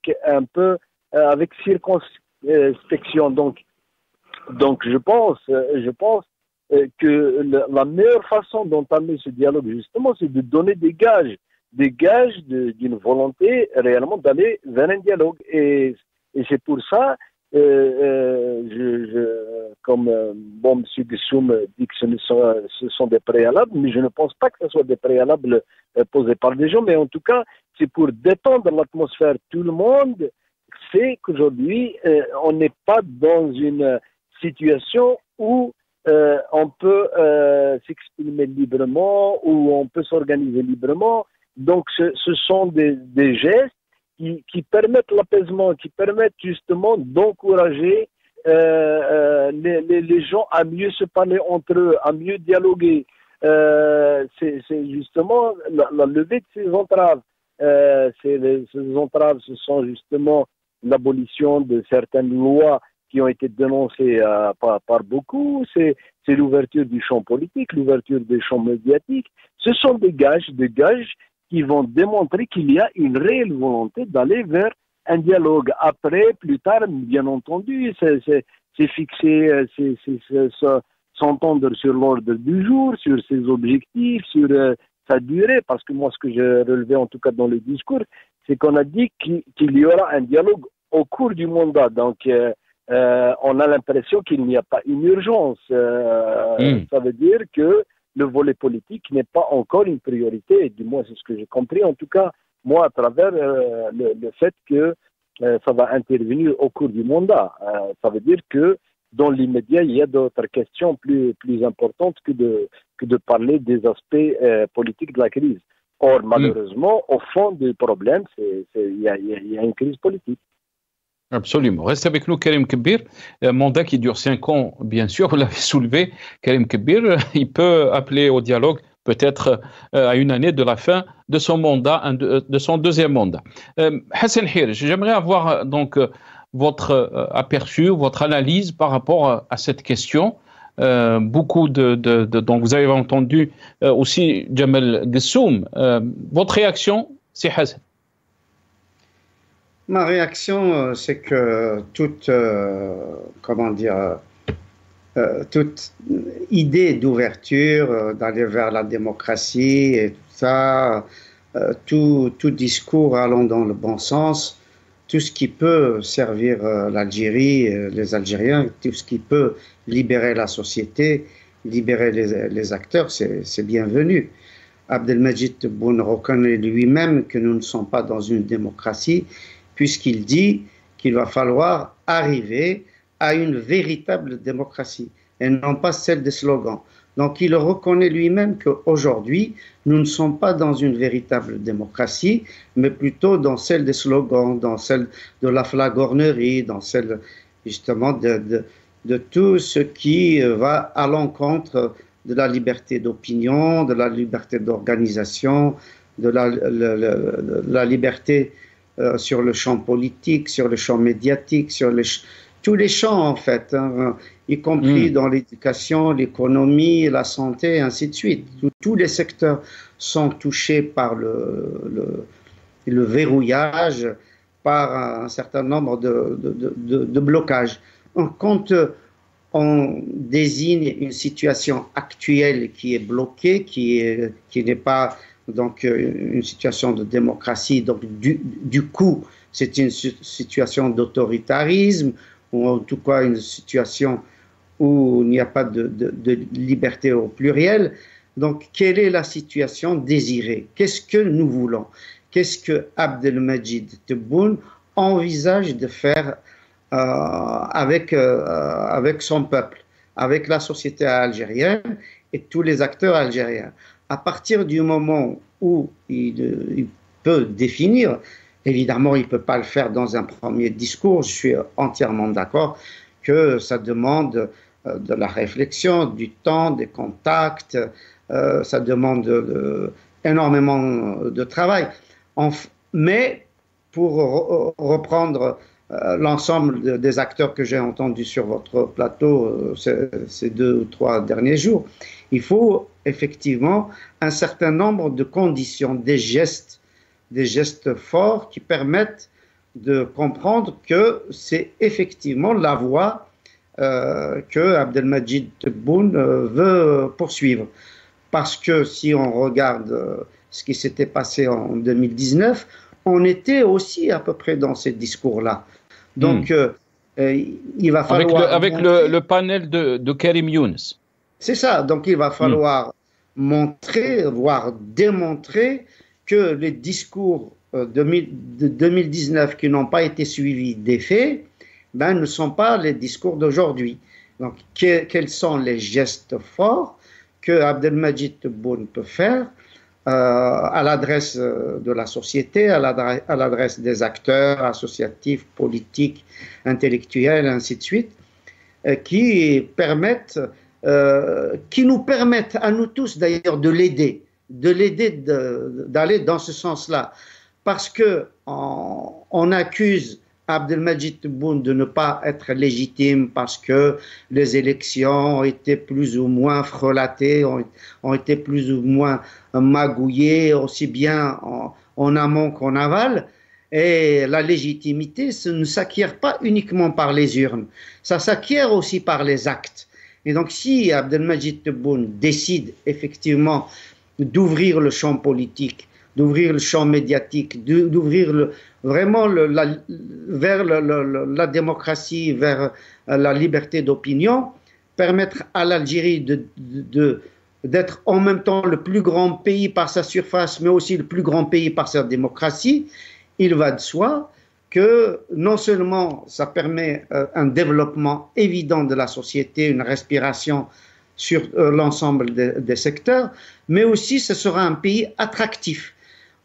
circonspection. Donc je pense que la meilleure façon d'entamer ce dialogue, justement, c'est de donner des gages d'une volonté réellement d'aller vers un dialogue. Et c'est pour ça comme M. Gussoum dit que ce sont des préalables, mais je ne pense pas que ce soit des préalables posés par des gens, mais en tout cas, c'est pour détendre l'atmosphère. Tout le monde sait qu'aujourd'hui, on n'est pas dans une situation où on peut s'exprimer librement, où on peut s'organiser librement. Donc, ce sont des gestes qui permettent l'apaisement, qui permettent justement d'encourager les gens à mieux se parler entre eux, à mieux dialoguer. C'est justement la levée de ces entraves. Ces entraves, ce sont justement l'abolition de certaines lois qui ont été dénoncées par beaucoup. C'est l'ouverture du champ politique, l'ouverture des champs médiatiques. Ce sont des gages qui vont démontrer qu'il y a une réelle volonté d'aller vers un dialogue. Après, plus tard, bien entendu, c'est fixer, s'entendre sur l'ordre du jour, sur ses objectifs, sur sa durée, parce que moi, ce que j'ai relevé en tout cas dans le discours, c'est qu'on a dit qu'il y aura un dialogue au cours du mandat. Donc, on a l'impression qu'il n'y a pas une urgence. Ça veut dire que le volet politique n'est pas encore une priorité, et du moins c'est ce que j'ai compris, en tout cas, moi, à travers le fait que ça va intervenir au cours du mandat. Ça veut dire que dans l'immédiat, il y a d'autres questions plus importantes que de parler des aspects politiques de la crise. Or, malheureusement, au fond du problème, il y a une crise politique. Absolument. Restez avec nous, Karim Kebir. Un mandat qui dure 5 ans, bien sûr, vous l'avez soulevé. Karim Kebir, il peut appeler au dialogue peut-être à une année de la fin de son mandat, de son deuxième mandat. Hassan Hirj, j'aimerais avoir donc votre aperçu, votre analyse par rapport à cette question. Donc vous avez entendu aussi Jamal Gussoum. Votre réaction, c'est Hassan? Ma réaction, c'est que toute idée d'ouverture, d'aller vers la démocratie et tout ça, tout discours allant dans le bon sens, tout ce qui peut servir l'Algérie, les Algériens, tout ce qui peut libérer la société, libérer les acteurs, c'est bienvenu. Abdelmajid Tebboune reconnaît lui-même que nous ne sommes pas dans une démocratie, puisqu'il dit qu'il va falloir arriver à une véritable démocratie, et non pas celle des slogans. Donc il reconnaît lui-même qu'aujourd'hui, nous ne sommes pas dans une véritable démocratie, mais plutôt dans celle des slogans, dans celle de la flagornerie, dans celle justement de tout ce qui va à l'encontre de la liberté d'opinion, de la liberté d'organisation, de la liberté sur le champ politique, sur le champ médiatique, sur tous les champs en fait, hein, y compris dans l'éducation, l'économie, la santé, et ainsi de suite. Tous les secteurs sont touchés par le verrouillage, par un certain nombre de blocages. Quand on désigne une situation actuelle qui est bloquée, qui n'est pas donc une situation de démocratie, donc du coup c'est une situation d'autoritarisme, ou en tout cas une situation où il n'y a pas de liberté au pluriel. Donc quelle est la situation désirée? Qu'est-ce que nous voulons? Qu'est-ce que Abdelmajid Tebboune envisage de faire avec son peuple, avec la société algérienne et tous les acteurs algériens? À partir du moment où il peut définir, évidemment, il ne peut pas le faire dans un premier discours, je suis entièrement d'accord que ça demande de la réflexion, du temps, des contacts, ça demande énormément de travail. Mais pour reprendre l'ensemble des acteurs que j'ai entendus sur votre plateau ces 2 ou 3 derniers jours, il faut effectivement un certain nombre de conditions, des gestes forts qui permettent de comprendre que c'est effectivement la voie que Abdelmajid Tebboune veut poursuivre. Parce que si on regarde ce qui s'était passé en 2019, on était aussi à peu près dans ces discours-là. Donc, il va falloir... Avec le panel de Karim Younes. C'est ça, donc il va falloir montrer, voire démontrer que les discours de 2019 qui n'ont pas été suivis d'effet, ne sont pas les discours d'aujourd'hui. Donc, quels sont les gestes forts que Abdelmadjid Tebboune peut faire à l'adresse de la société, à l'adresse des acteurs associatifs, politiques, intellectuels, ainsi de suite, qui nous permettent à nous tous d'ailleurs de l'aider d'aller dans ce sens-là. Parce qu'on accuse Abdelmadjid Tebboune de ne pas être légitime parce que les élections ont été plus ou moins frelatées, ont été plus ou moins magouillées, aussi bien en amont qu'en aval. Et la légitimité, ça ne s'acquiert pas uniquement par les urnes, ça s'acquiert aussi par les actes. Et donc si Abdelmadjid Tebboune décide effectivement d'ouvrir le champ politique, d'ouvrir le champ médiatique, d'ouvrir vraiment vers la démocratie, vers la liberté d'opinion, permettre à l'Algérie d'être en même temps le plus grand pays par sa surface, mais aussi le plus grand pays par sa démocratie, il va de soi que non seulement ça permet un développement évident de la société, une respiration sur l'ensemble des secteurs, mais aussi ce sera un pays attractif.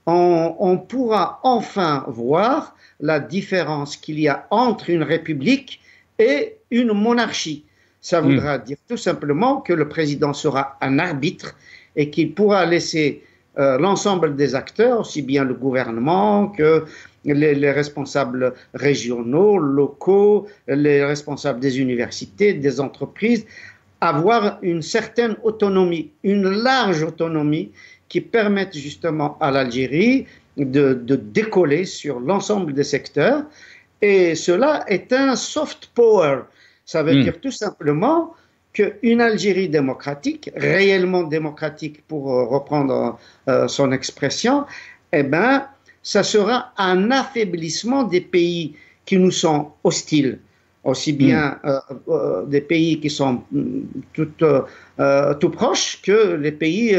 On pourra enfin voir la différence qu'il y a entre une république et une monarchie. Ça voudra dire tout simplement que le président sera un arbitre et qu'il pourra laisser l'ensemble des acteurs, aussi bien le gouvernement que les responsables régionaux, locaux, les responsables des universités, des entreprises, avoir une certaine autonomie, une large autonomie qui permettent justement à l'Algérie de décoller sur l'ensemble des secteurs. Et cela est un soft power. Ça veut dire tout simplement qu'une Algérie démocratique, réellement démocratique pour reprendre son expression, ça sera un affaiblissement des pays qui nous sont hostiles, aussi bien des pays qui sont tout proches que les pays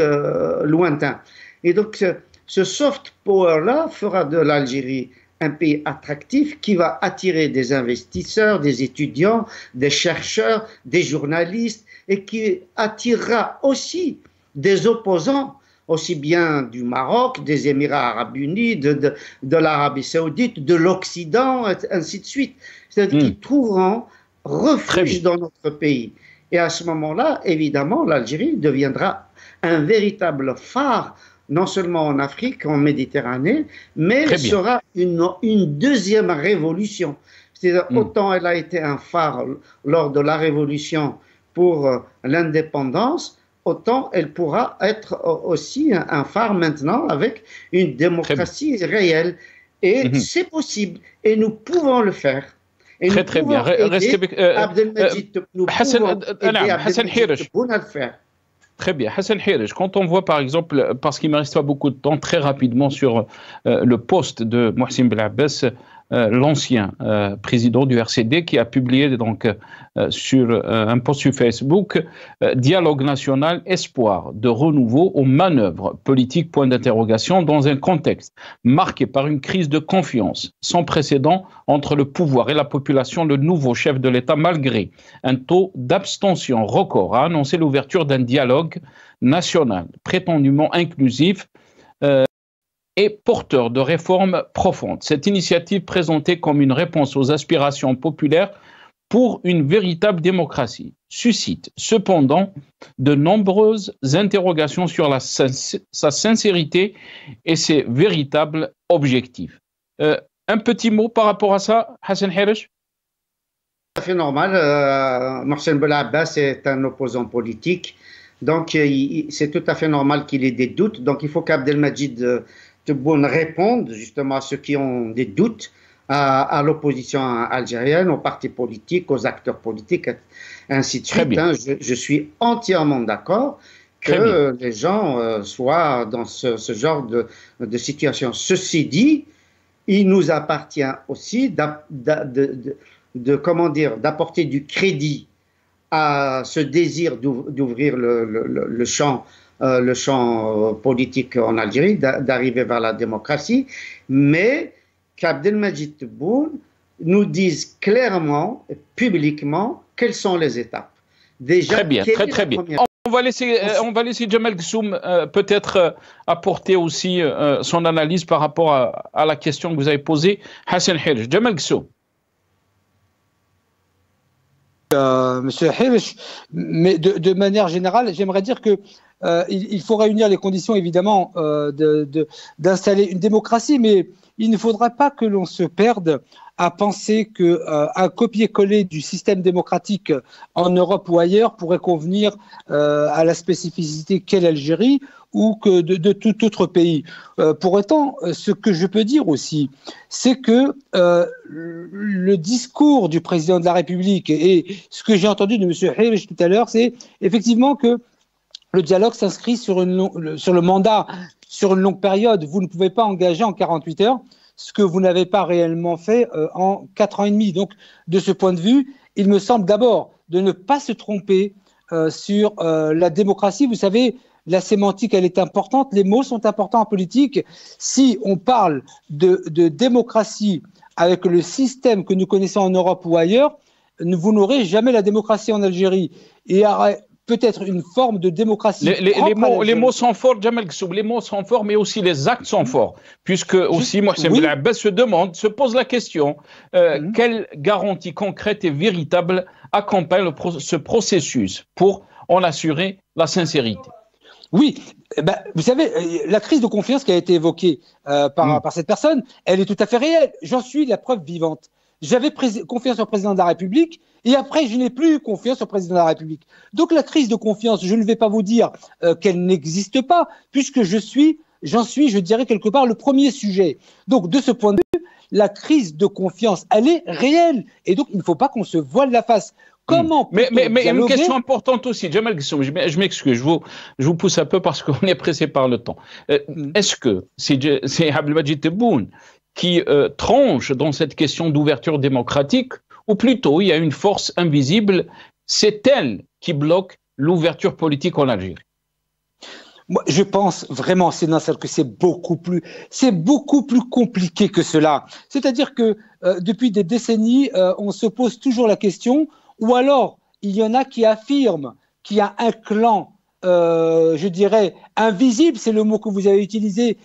lointains. Et donc, ce soft power-là fera de l'Algérie un pays attractif qui va attirer des investisseurs, des étudiants, des chercheurs, des journalistes et qui attirera aussi des opposants, aussi bien du Maroc, des Émirats arabes unis, de l'Arabie saoudite, de l'Occident, ainsi de suite. C'est-à-dire qu'ils trouveront refuge dans notre pays. Et à ce moment-là, évidemment, l'Algérie deviendra un véritable phare, non seulement en Afrique, en Méditerranée, mais sera une deuxième révolution. C'est-à-dire, autant elle a été un phare lors de la révolution pour l'indépendance, autant elle pourra être aussi un phare maintenant avec une démocratie réelle. Et c'est possible. Et nous pouvons le faire. Et très bien. Abdelmadjid Tebboune à le faire. Très bien. Hassan Hirj, quand on voit par exemple, parce qu'il ne me reste pas beaucoup de temps, très rapidement sur le post de Mohsin Belabbès, l'ancien président du RCD, qui a publié donc sur un post sur Facebook dialogue national, espoir de renouveau aux manœuvres politiques, point d'interrogation, dans un contexte marqué par une crise de confiance sans précédent entre le pouvoir et la population. Le nouveau chef de l'État, malgré un taux d'abstention record, a annoncé l'ouverture d'un dialogue national prétendument inclusif et porteur de réformes profondes. Cette initiative, présentée comme une réponse aux aspirations populaires pour une véritable démocratie, suscite cependant de nombreuses interrogations sur sa sincérité et ses véritables objectifs. Un petit mot par rapport à ça, Hassan Hirj? C'est tout à fait normal. Mohsen Belabbès est un opposant politique, donc c'est tout à fait normal qu'il ait des doutes. Donc il faut qu'Abdelmadjid Tebboune réponde justement à ceux qui ont des doutes, à l'opposition algérienne, aux partis politiques, aux acteurs politiques, ainsi de suite. Je suis entièrement d'accord que les gens soient dans ce genre de situation. Ceci dit, il nous appartient aussi comment dire, d'apporter du crédit à ce désir d'ouvrir le champ politique en Algérie, d'arriver vers la démocratie, mais qu'Abdelmadjid Tebboune nous dise clairement, publiquement, quelles sont les étapes. Déjà, très bien, très bien. On va laisser Djemal Ghessoum peut-être apporter aussi son analyse par rapport à la question que vous avez posée. Hassan Hirsch, Djemal Ghessoum. Monsieur Hirsch, mais de manière générale, j'aimerais dire que il faut réunir les conditions, évidemment, d'installer une démocratie, mais il ne faudra pas que l'on se perde à penser qu'un copier-coller du système démocratique en Europe ou ailleurs pourrait convenir à la spécificité qu'est l'Algérie ou que de tout autre pays. Pour autant, ce que je peux dire aussi, c'est que le discours du président de la République et ce que j'ai entendu de M. Hirsch tout à l'heure, c'est effectivement que le dialogue s'inscrit sur le mandat, sur une longue période. Vous ne pouvez pas engager en 48 heures ce que vous n'avez pas réellement fait en 4 ans et demi. Donc, de ce point de vue, il me semble d'abord de ne pas se tromper sur la démocratie. Vous savez, la sémantique, elle est importante. Les mots sont importants en politique. Si on parle de démocratie avec le système que nous connaissons en Europe ou ailleurs, vous n'aurez jamais la démocratie en Algérie. Et peut-être une forme de démocratie. Les mots sont forts, Djemal Ghessoum, les mots sont forts, mais aussi les actes sont forts. Puisque aussi, Mohsen Belabed se pose la question, quelle garantie concrète et véritable accompagne ce processus pour en assurer la sincérité? Oui, vous savez, la crise de confiance qui a été évoquée par cette personne, elle est tout à fait réelle. J'en suis la preuve vivante. J'avais confiance au président de la République et après, je n'ai plus eu confiance au président de la République. Donc, la crise de confiance, je ne vais pas vous dire qu'elle n'existe pas, puisque j'en suis, je dirais, quelque part le premier sujet. Donc, de ce point de vue, la crise de confiance, elle est réelle. Et donc, il ne faut pas qu'on se voile la face. Comment mais une question importante aussi, Djemal Ghessoum, je m'excuse, je vous pousse un peu parce qu'on est pressé par le temps. Est-ce que c'est Abdelmadjid Tebboune qui tranche dans cette question d'ouverture démocratique, ou plutôt il y a une force invisible, c'est elle qui bloque l'ouverture politique en Algérie? Moi, je pense vraiment, c'est Nasser, que c'est beaucoup plus compliqué que cela. C'est-à-dire que depuis des décennies, on se pose toujours la question, ou alors il y en a qui affirment qu'il y a un clan, je dirais, invisible, c'est le mot que vous avez utilisé,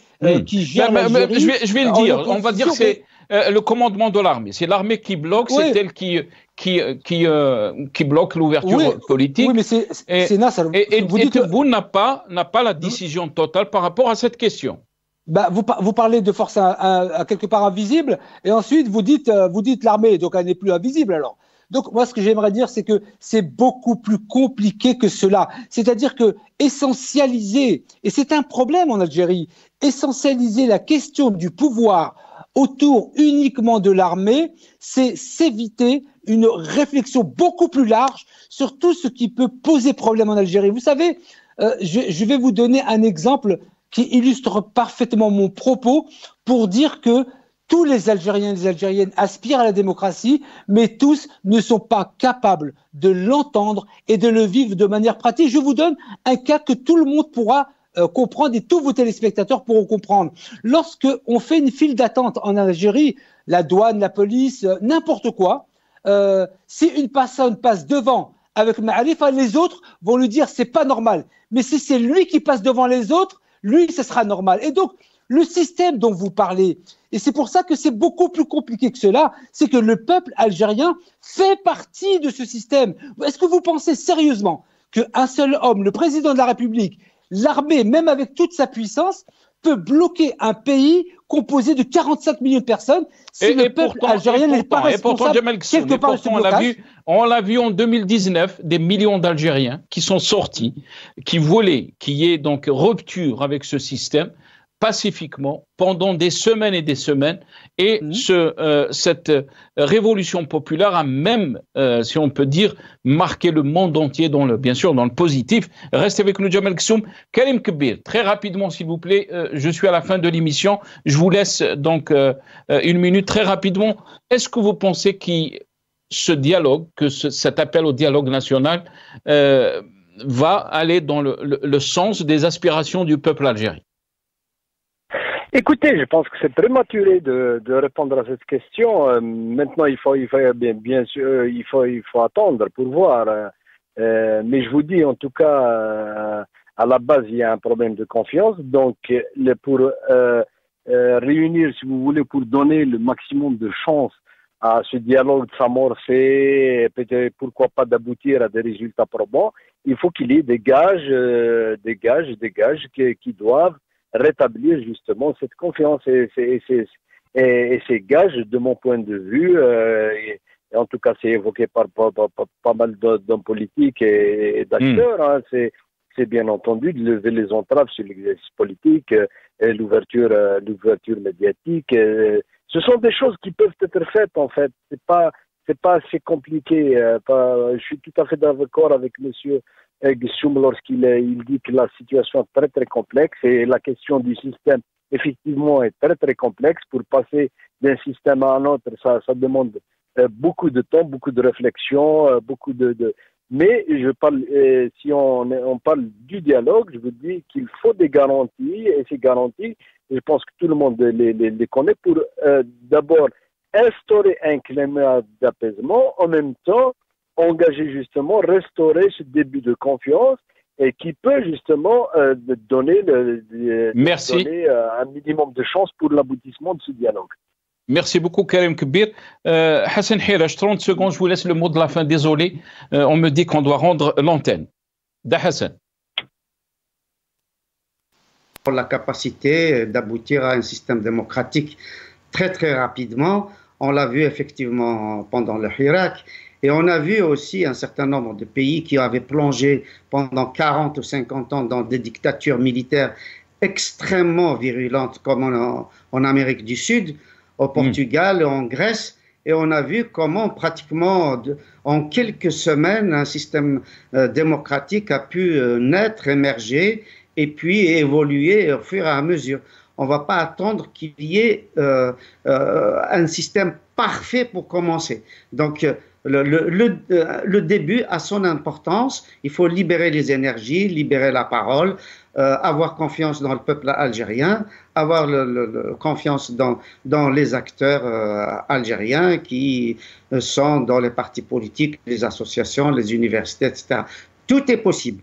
qui gère l'Algérie. Je vais le dire, on va dire que c'est le commandement de l'armée. C'est l'armée qui bloque, c'est elle qui bloque l'ouverture politique. Oui, mais c'est Nasser. Et Tebboune n'a pas la décision totale par rapport à cette question. Vous parlez de force à quelque part invisible, et ensuite vous dites l'armée, donc elle n'est plus invisible alors. Donc, moi, ce que j'aimerais dire, c'est que c'est beaucoup plus compliqué que cela. C'est-à-dire que essentialiser, et c'est un problème en Algérie, essentialiser la question du pouvoir autour uniquement de l'armée, c'est s'éviter une réflexion beaucoup plus large sur tout ce qui peut poser problème en Algérie. Vous savez, je vais vous donner un exemple qui illustre parfaitement mon propos pour dire que tous les Algériens et les Algériennes aspirent à la démocratie, mais tous ne sont pas capables de l'entendre et de le vivre de manière pratique. Je vous donne un cas que tout le monde pourra comprendre et tous vos téléspectateurs pourront comprendre. Lorsque on fait une file d'attente en Algérie, la douane, la police, n'importe quoi, si une personne passe devant avec Ma'arifa, les autres vont lui dire c'est pas normal. Mais si c'est lui qui passe devant les autres, lui, ce sera normal. Et donc, le système dont vous parlez, et c'est pour ça que c'est beaucoup plus compliqué que cela, c'est que le peuple algérien fait partie de ce système. Est-ce que vous pensez sérieusement qu'un seul homme, le président de la République, l'armée, même avec toute sa puissance, peut bloquer un pays composé de 45 millions de personnes si le peuple algérien n'est pas responsable quelque part de ce blocage? On l'a vu en 2019, des millions d'Algériens qui sont sortis, qui voulaient qu'il y ait donc rupture avec ce système, pacifiquement pendant des semaines et des semaines, et cette révolution populaire a même, si on peut dire, marqué le monde entier, bien sûr dans le positif. Restez avec nous, Djemal Ghessoum. Karim Kbir, très rapidement s'il vous plaît, je suis à la fin de l'émission, je vous laisse donc une minute très rapidement. Est-ce que vous pensez que ce dialogue, que cet appel au dialogue national va aller dans le sens des aspirations du peuple algérien? Écoutez, je pense que c'est prématuré de répondre à cette question. Maintenant, il faut bien sûr, il faut attendre pour voir. Mais je vous dis, en tout cas, à la base, il y a un problème de confiance. Donc, pour réunir, si vous voulez, pour donner le maximum de chance à ce dialogue de s'amorcer, peut-être pourquoi pas d'aboutir à des résultats probants, il faut qu'il y ait des gages qui doivent rétablir justement cette confiance et ces gages, de mon point de vue, et en tout cas c'est évoqué par pas mal d'hommes politiques et d'acteurs, c'est bien entendu de lever les entraves sur l'exercice politique, et l'ouverture médiatique. Ce sont des choses qui peuvent être faites en fait. C'est pas assez compliqué. Je suis tout à fait d'accord avec Monsieur Gussoum lorsqu'il dit que la situation est très très complexe et la question du système effectivement est très très complexe. Pour passer d'un système à un autre, ça demande beaucoup de temps, beaucoup de réflexion, Mais je parle, si on parle du dialogue, je vous dis qu'il faut des garanties et ces garanties, je pense que tout le monde les connaît pour d'abord instaurer un climat d'apaisement, en même temps engager justement, restaurer ce début de confiance et qui peut justement donner un minimum de chance pour l'aboutissement de ce dialogue. Merci beaucoup Karim Kbir. Hassan Hirache, 30 secondes, je vous laisse le mot de la fin. Désolé, on me dit qu'on doit rendre l'antenne. Da Hassan. Pour la capacité d'aboutir à un système démocratique très très rapidement. On l'a vu effectivement pendant le Hirak. Et on a vu aussi un certain nombre de pays qui avaient plongé pendant 40 ou 50 ans dans des dictatures militaires extrêmement virulentes comme en Amérique du Sud, au Portugal, en Grèce. Et on a vu comment pratiquement en quelques semaines un système démocratique a pu naître, émerger et puis évoluer au fur et à mesure. On ne va pas attendre qu'il y ait un système parfait pour commencer. Donc, le début a son importance. Il faut libérer les énergies, libérer la parole, avoir confiance dans le peuple algérien, avoir confiance dans les acteurs algériens qui sont dans les partis politiques, les associations, les universités, etc. Tout est possible.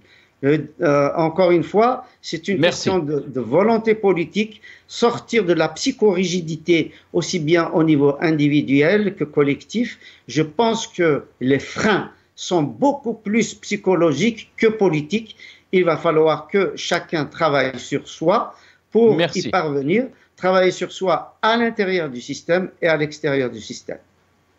Encore une fois, c'est une question de volonté politique, sortir de la psychorigidité aussi bien au niveau individuel que collectif. Je pense que les freins sont beaucoup plus psychologiques que politiques. Il va falloir que chacun travaille sur soi pour y parvenir, travailler sur soi à l'intérieur du système et à l'extérieur du système.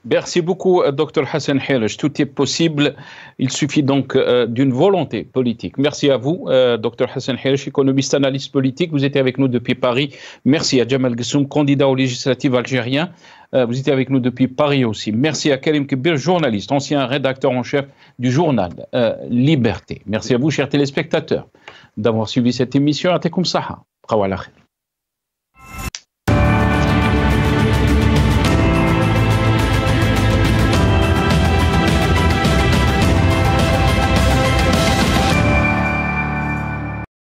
Merci beaucoup, Dr Hassan Hirache. Tout est possible. Il suffit donc d'une volonté politique. Merci à vous, Dr Hassan Hirache, économiste, analyste politique. Vous étiez avec nous depuis Paris. Merci à Jamal Gussoum, candidat aux législatives algérien. Vous étiez avec nous depuis Paris aussi. Merci à Karim Kbir, journaliste, ancien rédacteur en chef du journal Liberté. Merci à vous, chers téléspectateurs, d'avoir suivi cette émission. Atekoum Saha.